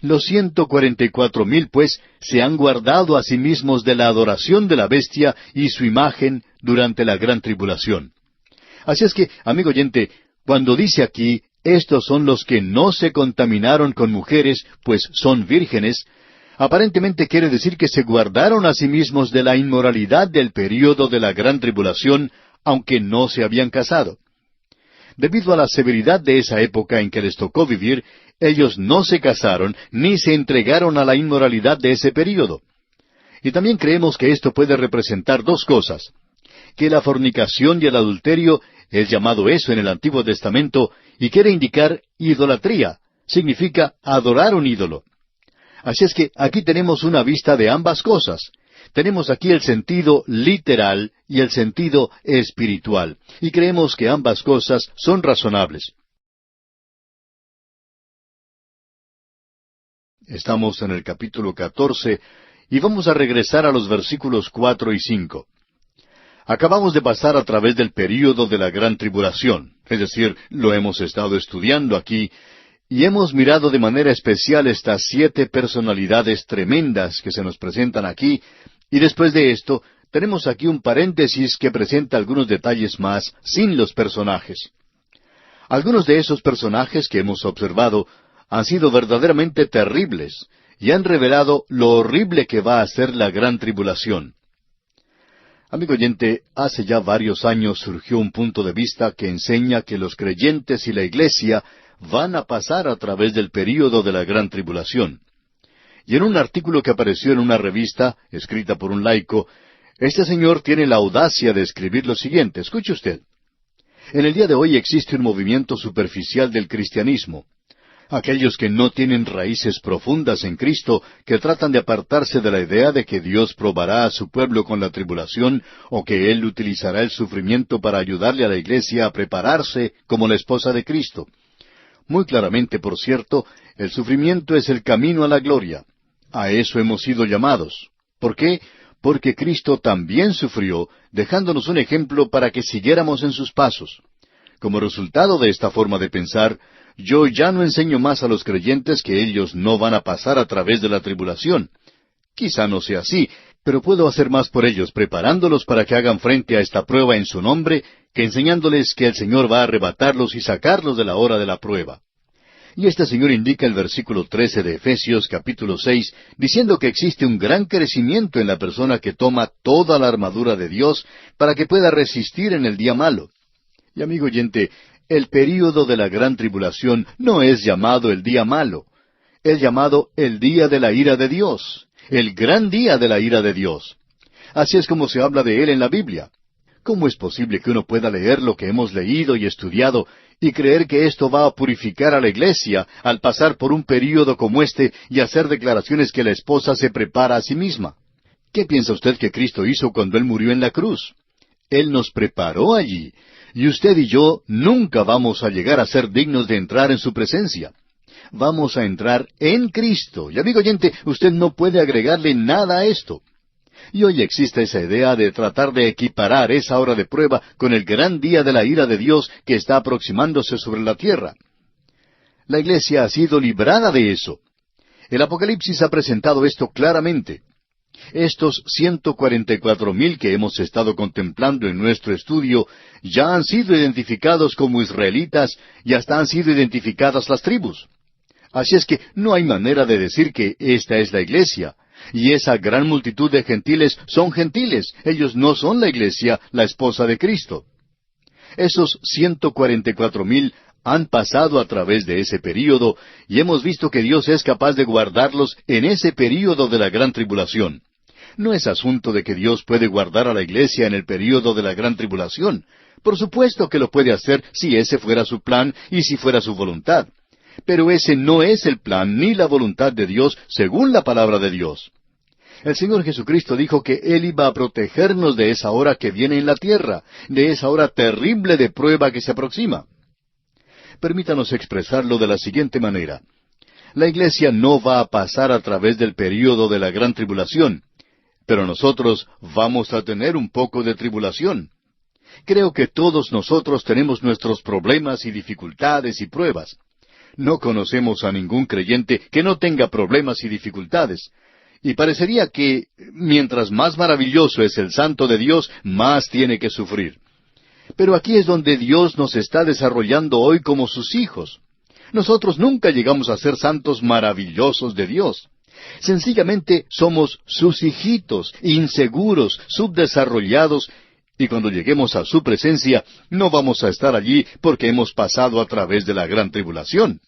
Los 144,000, pues, se han guardado a sí mismos de la adoración de la bestia y su imagen durante la gran tribulación. Así es que, amigo oyente, cuando dice aquí, estos son los que no se contaminaron con mujeres, pues son vírgenes, aparentemente quiere decir que se guardaron a sí mismos de la inmoralidad del período de la gran tribulación, aunque no se habían casado. Debido a la severidad de esa época en que les tocó vivir, ellos no se casaron ni se entregaron a la inmoralidad de ese período. Y también creemos que esto puede representar dos cosas: que la fornicación y el adulterio es llamado eso en el Antiguo Testamento y quiere indicar idolatría, significa adorar un ídolo. Así es que aquí tenemos una vista de ambas cosas. Tenemos aquí el sentido literal y el sentido espiritual, y creemos que ambas cosas son razonables. Estamos en el capítulo 14 y vamos a regresar a los versículos 4 y 5. Acabamos de pasar a través del período de la gran tribulación, es decir, lo hemos estado estudiando aquí, y hemos mirado de manera especial estas 7 personalidades tremendas que se nos presentan aquí, y después de esto tenemos aquí un paréntesis que presenta algunos detalles más sin los personajes. Algunos de esos personajes que hemos observado han sido verdaderamente terribles y han revelado lo horrible que va a ser la gran tribulación. Amigo oyente, hace ya varios años surgió un punto de vista que enseña que los creyentes y la iglesia van a pasar a través del período de la gran tribulación. Y en un artículo que apareció en una revista, escrita por un laico, este señor tiene la audacia de escribir lo siguiente. Escuche usted. En el día de hoy existe un movimiento superficial del cristianismo. Aquellos que no tienen raíces profundas en Cristo, que tratan de apartarse de la idea de que Dios probará a su pueblo con la tribulación, o que Él utilizará el sufrimiento para ayudarle a la iglesia a prepararse como la esposa de Cristo. Muy claramente, por cierto, el sufrimiento es el camino a la gloria. A eso hemos sido llamados. ¿Por qué? Porque Cristo también sufrió, dejándonos un ejemplo para que siguiéramos en sus pasos. Como resultado de esta forma de pensar, yo ya no enseño más a los creyentes que ellos no van a pasar a través de la tribulación. Quizá no sea así, pero puedo hacer más por ellos preparándolos para que hagan frente a esta prueba en su nombre, que enseñándoles que el Señor va a arrebatarlos y sacarlos de la hora de la prueba. Y este Señor indica el versículo 13 de Efesios capítulo 6, diciendo que existe un gran crecimiento en la persona que toma toda la armadura de Dios para que pueda resistir en el día malo. Y amigo oyente, el período de la gran tribulación no es llamado el día malo, es llamado el día de la ira de Dios, el gran día de la ira de Dios. Así es como se habla de él en la Biblia. ¿Cómo es posible que uno pueda leer lo que hemos leído y estudiado y creer que esto va a purificar a la iglesia al pasar por un período como este y hacer declaraciones que la esposa se prepara a sí misma? ¿Qué piensa usted que Cristo hizo cuando Él murió en la cruz? Él nos preparó allí, y usted y yo nunca vamos a llegar a ser dignos de entrar en su presencia. Vamos a entrar en Cristo. Y amigo oyente, usted no puede agregarle nada a esto. Y hoy existe esa idea de tratar de equiparar esa hora de prueba con el gran día de la ira de Dios que está aproximándose sobre la tierra. La iglesia ha sido librada de eso. El Apocalipsis ha presentado esto claramente. Estos 144,000 que hemos estado contemplando en nuestro estudio ya han sido identificados como israelitas y hasta han sido identificadas las tribus. Así es que no hay manera de decir que esta es la iglesia. Y esa gran multitud de gentiles son gentiles. Ellos no son la iglesia, la esposa de Cristo. Esos 144,000 han pasado a través de ese período y hemos visto que Dios es capaz de guardarlos en ese período de la gran tribulación. No es asunto de que Dios puede guardar a la iglesia en el período de la gran tribulación. Por supuesto que lo puede hacer si ese fuera su plan y si fuera su voluntad. Pero ese no es el plan ni la voluntad de Dios según la palabra de Dios. El Señor Jesucristo dijo que Él iba a protegernos de esa hora que viene en la tierra, de esa hora terrible de prueba que se aproxima. Permítanos expresarlo de la siguiente manera. La iglesia no va a pasar a través del período de la gran tribulación, pero nosotros vamos a tener un poco de tribulación. Creo que todos nosotros tenemos nuestros problemas y dificultades y pruebas. No conocemos a ningún creyente que no tenga problemas y dificultades. Y parecería que, mientras más maravilloso es el santo de Dios, más tiene que sufrir. Pero aquí es donde Dios nos está desarrollando hoy como sus hijos. Nosotros nunca llegamos a ser santos maravillosos de Dios. Sencillamente somos sus hijitos, inseguros, subdesarrollados, y cuando lleguemos a su presencia, no vamos a estar allí porque hemos pasado a través de la gran tribulación.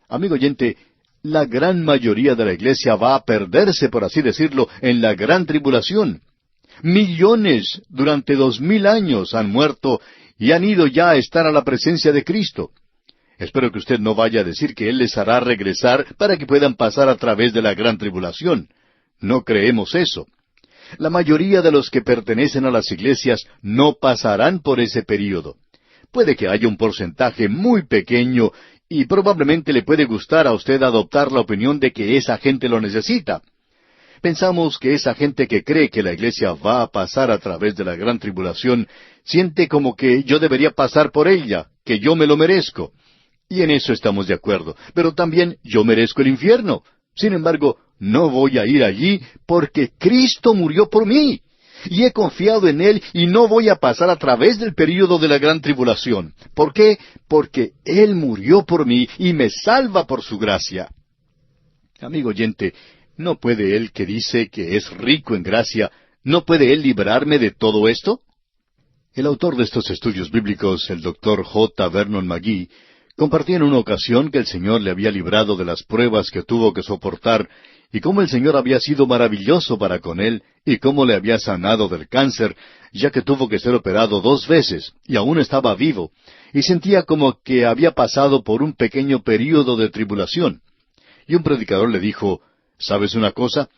Amigo oyente, la gran mayoría de la iglesia va a perderse, por así decirlo, en la gran tribulación. Millones durante 2000 años han muerto y han ido ya a estar a la presencia de Cristo. Espero que usted no vaya a decir que Él les hará regresar para que puedan pasar a través de la gran tribulación. No creemos eso. La mayoría de los que pertenecen a las iglesias no pasarán por ese período. Puede que haya un porcentaje muy pequeño y probablemente le puede gustar a usted adoptar la opinión de que esa gente lo necesita. Pensamos que esa gente que cree que la iglesia va a pasar a través de la gran tribulación siente como que yo debería pasar por ella, que yo me lo merezco. Y en eso estamos de acuerdo. Pero también yo merezco el infierno. Sin embargo, no voy a ir allí porque Cristo murió por mí. Y he confiado en Él y no voy a pasar a través del período de la gran tribulación. ¿Por qué? Porque Él murió por mí y me salva por su gracia. Amigo oyente, ¿no puede Él que dice que es rico en gracia, no puede Él librarme de todo esto? El autor de estos estudios bíblicos, el Dr. J. Vernon McGee, compartía en una ocasión que el Señor le había librado de las pruebas que tuvo que soportar y cómo el Señor había sido maravilloso para con él y cómo le había sanado del cáncer, ya que tuvo que ser operado 2 veces y aún estaba vivo, y sentía como que había pasado por un pequeño período de tribulación. Y un predicador le dijo, ¿sabes una cosa?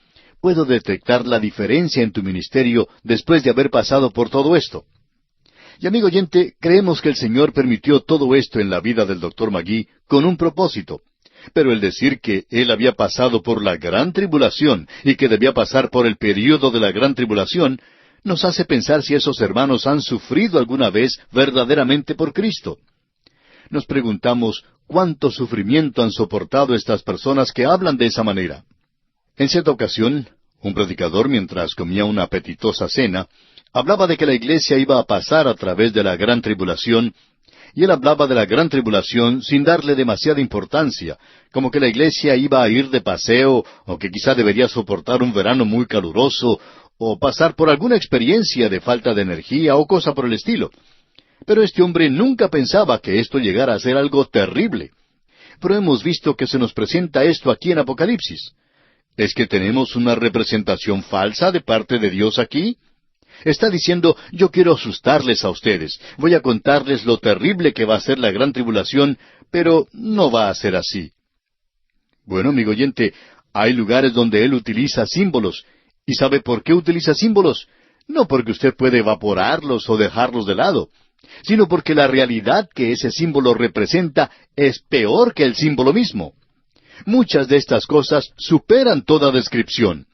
Puedo detectar la diferencia en tu ministerio después de haber pasado por todo esto. Y amigo oyente, creemos que el Señor permitió todo esto en la vida del Dr. McGee con un propósito. Pero el decir que Él había pasado por la gran tribulación y que debía pasar por el período de la gran tribulación, nos hace pensar si esos hermanos han sufrido alguna vez verdaderamente por Cristo. Nos preguntamos cuánto sufrimiento han soportado estas personas que hablan de esa manera. En cierta ocasión, un predicador, mientras comía una apetitosa cena, hablaba de que la iglesia iba a pasar a través de la gran tribulación, y él hablaba de la gran tribulación sin darle demasiada importancia, como que la iglesia iba a ir de paseo, o que quizá debería soportar un verano muy caluroso, o pasar por alguna experiencia de falta de energía, o cosa por el estilo. Pero este hombre nunca pensaba que esto llegara a ser algo terrible. Pero hemos visto que se nos presenta esto aquí en Apocalipsis. ¿Es que tenemos una representación falsa de parte de Dios aquí? Está diciendo, yo quiero asustarles a ustedes, voy a contarles lo terrible que va a ser la gran tribulación, pero no va a ser así. Bueno, amigo oyente, hay lugares donde Él utiliza símbolos. ¿Y sabe por qué utiliza símbolos? No porque usted puede evaporarlos o dejarlos de lado, sino porque la realidad que ese símbolo representa es peor que el símbolo mismo. Muchas de estas cosas superan toda descripción.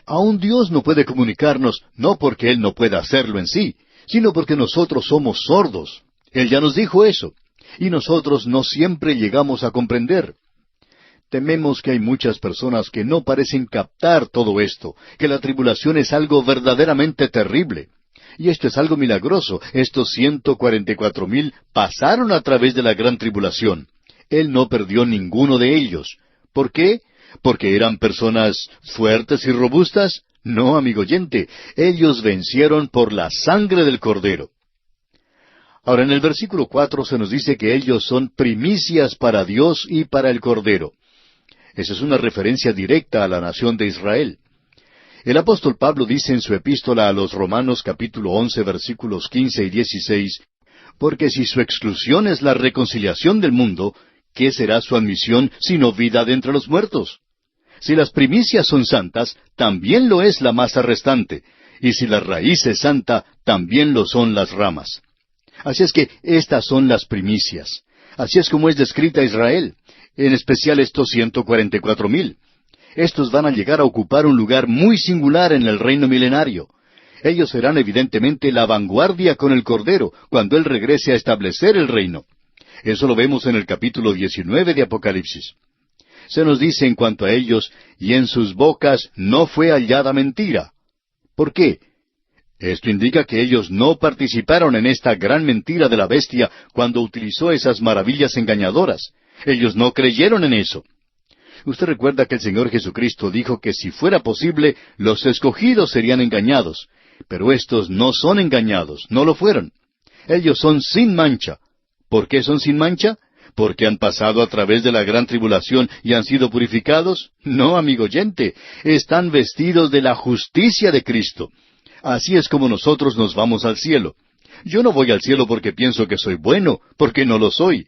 Aún Dios no puede comunicarnos, no porque Él no pueda hacerlo en sí, sino porque nosotros somos sordos. Él ya nos dijo eso, y nosotros no siempre llegamos a comprender. Tememos que hay muchas personas que no parecen captar todo esto, que la tribulación es algo verdaderamente terrible. Y esto es algo milagroso. Estos 144,000 pasaron a través de la gran tribulación. Él no perdió ninguno de ellos. ¿Por qué? ¿Porque eran personas fuertes y robustas? No, amigo oyente, ellos vencieron por la sangre del Cordero. Ahora, en el versículo 4 se nos dice que ellos son primicias para Dios y para el Cordero. Esa es una referencia directa a la nación de Israel. El apóstol Pablo dice en su epístola a los Romanos capítulo 11 versículos 15 y 16, porque si su exclusión es la reconciliación del mundo, ¿qué será su admisión sino vida de entre los muertos? Si las primicias son santas, también lo es la masa restante, y si la raíz es santa, también lo son las ramas. Así es que estas son las primicias. Así es como es descrita Israel, en especial estos 144,000. Estos van a llegar a ocupar un lugar muy singular en el reino milenario. Ellos serán evidentemente la vanguardia con el Cordero, cuando Él regrese a establecer el reino. Eso lo vemos en el capítulo 19 de Apocalipsis. Se nos dice en cuanto a ellos, y en sus bocas no fue hallada mentira. ¿Por qué? Esto indica que ellos no participaron en esta gran mentira de la bestia cuando utilizó esas maravillas engañadoras. Ellos no creyeron en eso. Usted recuerda que el Señor Jesucristo dijo que si fuera posible, los escogidos serían engañados. Pero estos no son engañados, no lo fueron. Ellos son sin mancha. ¿Por qué son sin mancha? ¿Porque han pasado a través de la gran tribulación y han sido purificados? No, amigo oyente, están vestidos de la justicia de Cristo. Así es como nosotros nos vamos al cielo. Yo no voy al cielo porque pienso que soy bueno, porque no lo soy.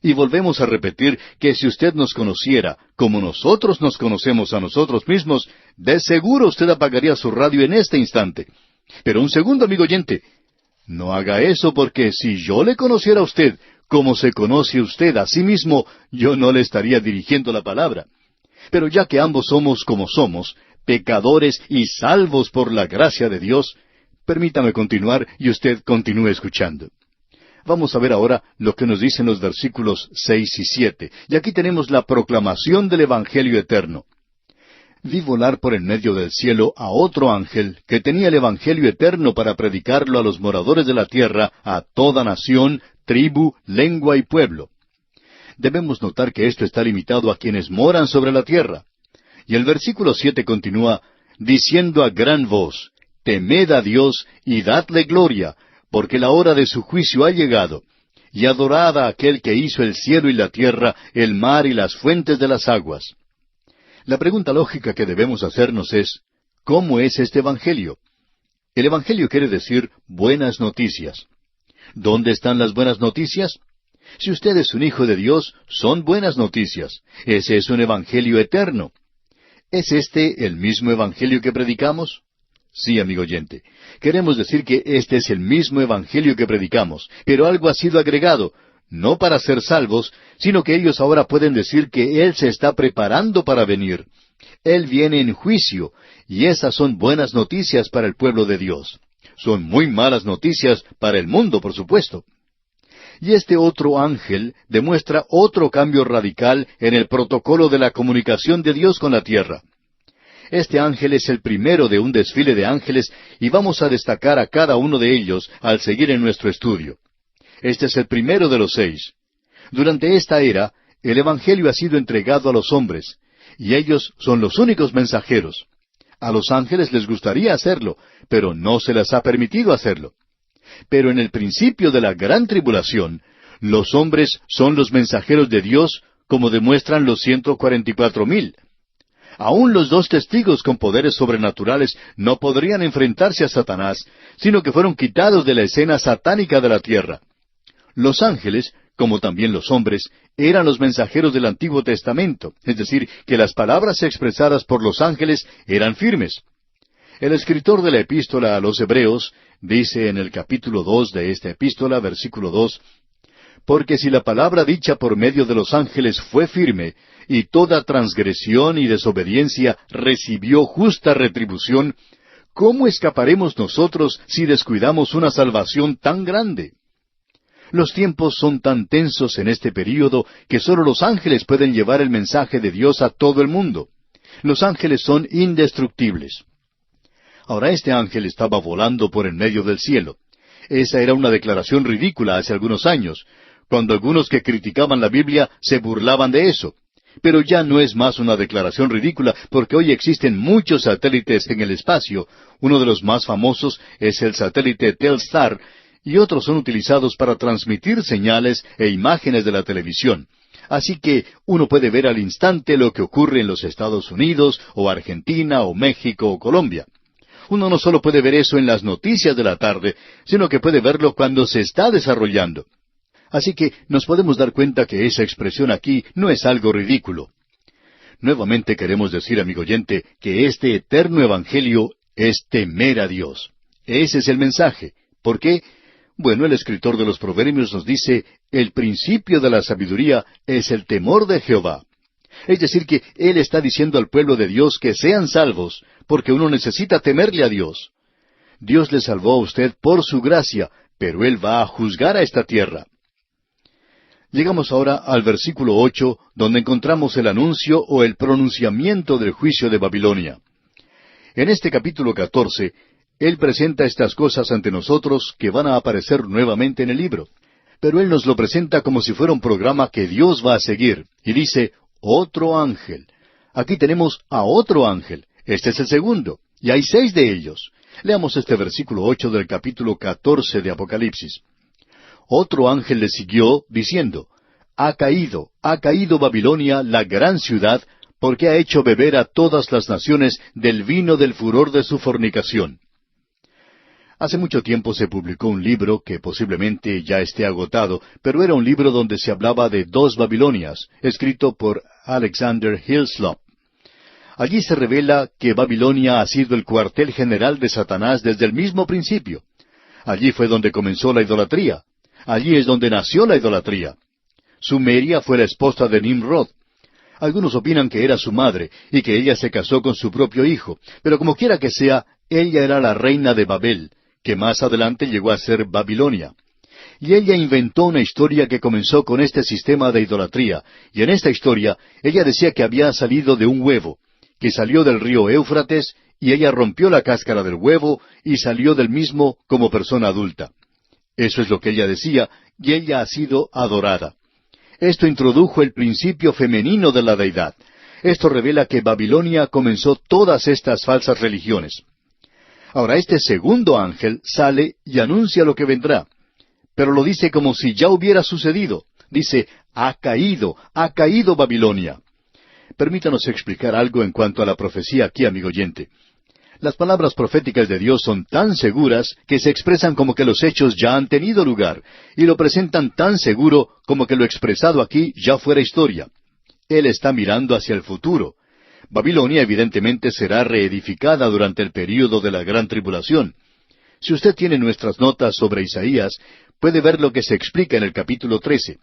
Y volvemos a repetir que si usted nos conociera como nosotros nos conocemos a nosotros mismos, de seguro usted apagaría su radio en este instante. Pero un segundo, amigo oyente, no haga eso porque si yo le conociera a usted como se conoce usted a sí mismo, yo no le estaría dirigiendo la palabra. Pero ya que ambos somos como somos, pecadores y salvos por la gracia de Dios, permítame continuar y usted continúe escuchando. Vamos a ver ahora lo que nos dicen los versículos 6 y 7. Y aquí tenemos la proclamación del Evangelio eterno. Vi volar por en medio del cielo a otro ángel que tenía el Evangelio eterno para predicarlo a los moradores de la tierra, a toda nación, tribu, lengua y pueblo. Debemos notar que esto está limitado a quienes moran sobre la tierra. Y el versículo 7 continúa, diciendo a gran voz, temed a Dios y dadle gloria, porque la hora de su juicio ha llegado, y adorad a aquel que hizo el cielo y la tierra, el mar y las fuentes de las aguas. La pregunta lógica que debemos hacernos es, ¿cómo es este Evangelio? El Evangelio quiere decir buenas noticias. ¿Dónde están las buenas noticias? Si usted es un hijo de Dios, son buenas noticias. Ese es un Evangelio eterno. ¿Es este el mismo Evangelio que predicamos? Sí, amigo oyente. Queremos decir que este es el mismo Evangelio que predicamos, pero algo ha sido agregado, no para ser salvos, sino que ellos ahora pueden decir que Él se está preparando para venir. Él viene en juicio, y esas son buenas noticias para el pueblo de Dios. Son muy malas noticias para el mundo, por supuesto. Y este otro ángel demuestra otro cambio radical en el protocolo de la comunicación de Dios con la tierra. Este ángel es el primero de un desfile de ángeles y vamos a destacar a cada uno de ellos al seguir en nuestro estudio. Este es el primero de los 6. Durante esta era, el Evangelio ha sido entregado a los hombres, y ellos son los únicos mensajeros. A los ángeles les gustaría hacerlo, pero no se les ha permitido hacerlo. Pero en el principio de la gran tribulación, los hombres son los mensajeros de Dios, como demuestran los 144,000. Aún los 2 testigos con poderes sobrenaturales no podrían enfrentarse a Satanás, sino que fueron quitados de la escena satánica de la tierra. Los ángeles, como también los hombres, eran los mensajeros del Antiguo Testamento, es decir, que las palabras expresadas por los ángeles eran firmes. El escritor de la epístola a los Hebreos dice en el capítulo 2 de esta epístola, versículo 2, porque si la palabra dicha por medio de los ángeles fue firme, y toda transgresión y desobediencia recibió justa retribución, ¿cómo escaparemos nosotros si descuidamos una salvación tan grande? Los tiempos son tan tensos en este período que sólo los ángeles pueden llevar el mensaje de Dios a todo el mundo. Los ángeles son indestructibles. Ahora este ángel estaba volando por en medio del cielo. Esa era una declaración ridícula hace algunos años, cuando algunos que criticaban la Biblia se burlaban de eso. Pero ya no es más una declaración ridícula, porque hoy existen muchos satélites en el espacio. Uno de los más famosos es el satélite Telstar, y otros son utilizados para transmitir señales e imágenes de la televisión. Así que uno puede ver al instante lo que ocurre en los Estados Unidos, o Argentina, o México, o Colombia. Uno no solo puede ver eso en las noticias de la tarde, sino que puede verlo cuando se está desarrollando. Así que nos podemos dar cuenta que esa expresión aquí no es algo ridículo. Nuevamente queremos decir, amigo oyente, que este eterno evangelio es temer a Dios. Ese es el mensaje. ¿Por qué? Bueno, el escritor de los Proverbios nos dice, el principio de la sabiduría es el temor de Jehová. Es decir, que Él está diciendo al pueblo de Dios que sean salvos, porque uno necesita temerle a Dios. Dios le salvó a usted por su gracia, pero Él va a juzgar a esta tierra. Llegamos ahora al versículo 8, donde encontramos el anuncio o el pronunciamiento del juicio de Babilonia. En este capítulo 14, Él presenta estas cosas ante nosotros que van a aparecer nuevamente en el libro. Pero Él nos lo presenta como si fuera un programa que Dios va a seguir. Y dice, otro ángel. Aquí tenemos a otro ángel. Este es el segundo. Y hay 6 de ellos. Leamos este versículo 8 del capítulo 14 de Apocalipsis. Otro ángel le siguió, diciendo, ha caído Babilonia, la gran ciudad, porque ha hecho beber a todas las naciones del vino del furor de su fornicación. Hace mucho tiempo se publicó un libro que posiblemente ya esté agotado, pero era un libro donde se hablaba de 2 Babilonias, escrito por Alexander Hislop. Allí se revela que Babilonia ha sido el cuartel general de Satanás desde el mismo principio. Allí fue donde comenzó la idolatría. Allí es donde nació la idolatría. Sumeria fue la esposa de Nimrod. Algunos opinan que era su madre y que ella se casó con su propio hijo, pero como quiera que sea, ella era la reina de Babel, que más adelante llegó a ser Babilonia. Y ella inventó una historia que comenzó con este sistema de idolatría, y en esta historia ella decía que había salido de un huevo, que salió del río Éufrates, y ella rompió la cáscara del huevo y salió del mismo como persona adulta. Eso es lo que ella decía, y ella ha sido adorada. Esto introdujo el principio femenino de la deidad. Esto revela que Babilonia comenzó todas estas falsas religiones. Ahora este segundo ángel sale y anuncia lo que vendrá, pero lo dice como si ya hubiera sucedido. Dice, ha caído Babilonia. Permítanos explicar algo en cuanto a la profecía aquí, amigo oyente. Las palabras proféticas de Dios son tan seguras que se expresan como que los hechos ya han tenido lugar, y lo presentan tan seguro como que lo expresado aquí ya fuera historia. Él está mirando hacia el futuro. Babilonia evidentemente será reedificada durante el período de la gran tribulación. Si usted tiene nuestras notas sobre Isaías, puede ver lo que se explica en el capítulo 13.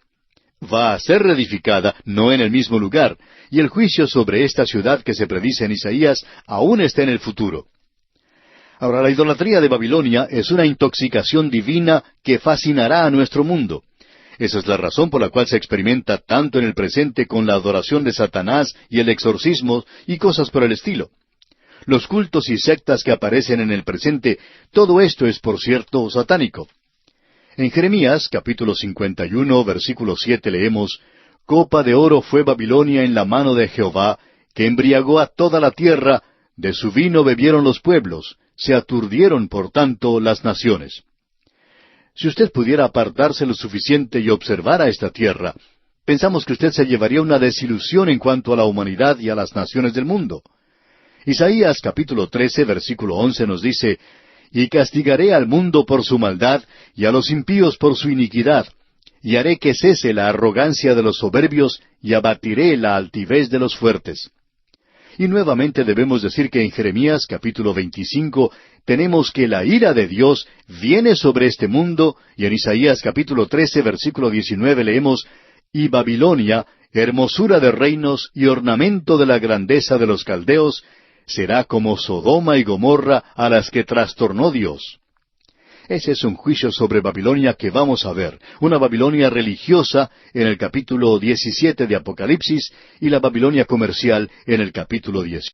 Va a ser reedificada, no en el mismo lugar, y el juicio sobre esta ciudad que se predice en Isaías aún está en el futuro. Ahora, la idolatría de Babilonia es una intoxicación divina que fascinará a nuestro mundo. Esa es la razón por la cual se experimenta tanto en el presente con la adoración de Satanás y el exorcismo y cosas por el estilo. Los cultos y sectas que aparecen en el presente, todo esto es, por cierto, satánico. En Jeremías, capítulo 51, versículo 7, leemos, Copa de oro fue Babilonia en la mano de Jehová, que embriagó a toda la tierra, de su vino bebieron los pueblos, se aturdieron por tanto las naciones. Si usted pudiera apartarse lo suficiente y observar a esta tierra, pensamos que usted se llevaría una desilusión en cuanto a la humanidad y a las naciones del mundo. Isaías capítulo 13, versículo 11 nos dice, Y castigaré al mundo por su maldad, y a los impíos por su iniquidad, y haré que cese la arrogancia de los soberbios, y abatiré la altivez de los fuertes. Y nuevamente debemos decir que en Jeremías capítulo 25 tenemos que la ira de Dios viene sobre este mundo, y en Isaías capítulo 13, versículo 19 leemos, Y Babilonia, hermosura de reinos y ornamento de la grandeza de los caldeos, será como Sodoma y Gomorra a las que trastornó Dios. Ese es un juicio sobre Babilonia que vamos a ver, una Babilonia religiosa en el capítulo 17 de Apocalipsis y la Babilonia comercial en el capítulo 10.